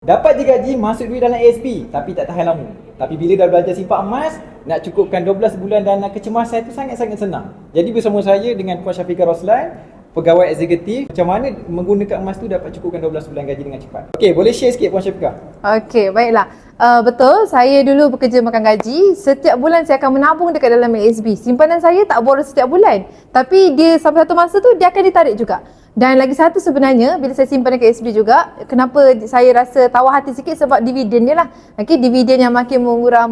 Dapat je gaji, masuk duit dalam ASP tapi tak tahan lama. Tapi bila dah belajar simpan emas, nak cukupkan 12 bulan dana kecemasan itu sangat-sangat senang. Jadi bersama saya dengan Puan Syafiqah Roslan, pegawai eksekutif, macam mana menggunakan emas tu dapat cukupkan 12 bulan gaji dengan cepat. Okey, boleh share sikit Puan Syafiqah? Okey, baiklah. Betul, saya dulu bekerja makan gaji. Setiap bulan saya akan menabung dekat dalam ASB. Simpanan saya tak boros setiap bulan. Tapi dia sampai satu masa tu dia akan ditarik juga. Dan lagi satu sebenarnya, bila saya simpan dekat ASB juga, kenapa saya rasa tawar hati sikit sebab dividen dia lah. Okey, dividen yang makin mengurang.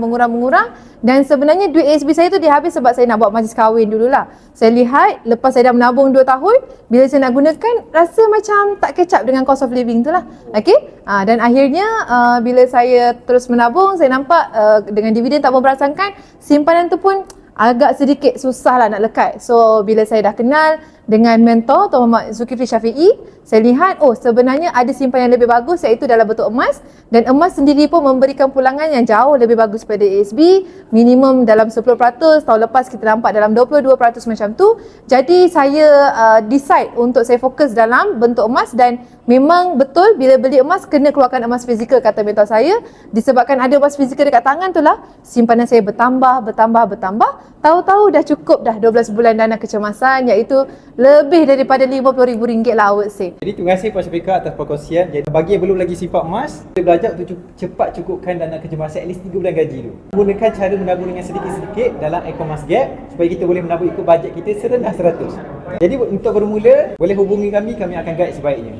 Dan sebenarnya duit ASB saya tu dia habis sebab saya nak buat majlis kahwin dululah. Saya lihat lepas saya dah menabung 2 tahun, bila saya nak gunakan rasa macam tak catch up dengan cost of living tu lah. Okey, dan akhirnya bila saya terus menabung, saya nampak dengan dividen tak memperasangkan, simpanan tu pun agak sedikit susah lah nak lekat. So bila saya dah kenal dengan mentor Tuan Muhammad Zulkifli Syafiee, saya lihat sebenarnya ada simpanan yang lebih bagus, iaitu dalam bentuk emas. Dan emas sendiri pun memberikan pulangan yang jauh lebih bagus pada ASB, minimum dalam 10%, tahun lepas kita nampak dalam 22% macam tu. Jadi saya decide untuk saya fokus dalam bentuk emas. Dan memang betul bila beli emas kena keluarkan emas fizikal, kata mentor saya. Disebabkan ada emas fizikal dekat tangan tu lah, simpanan saya bertambah. Tahu-tahu dah cukup dah 12 bulan dana kecemasan, iaitu lebih daripada RM50,000 lah, I would say. Jadi terima kasih Puan Syafiqah atas perkongsian. Jadi bagi yang belum lagi simpan emas, kita belajar untuk cepat cukupkan dana kecemasan at least 3 bulan gaji tu. Gunakan cara menabung dengan sedikit-sedikit dalam Ecomas Gap supaya kita boleh menabung ikut bajet kita serendah 100. Jadi untuk bermula, boleh hubungi kami akan guide sebaiknya.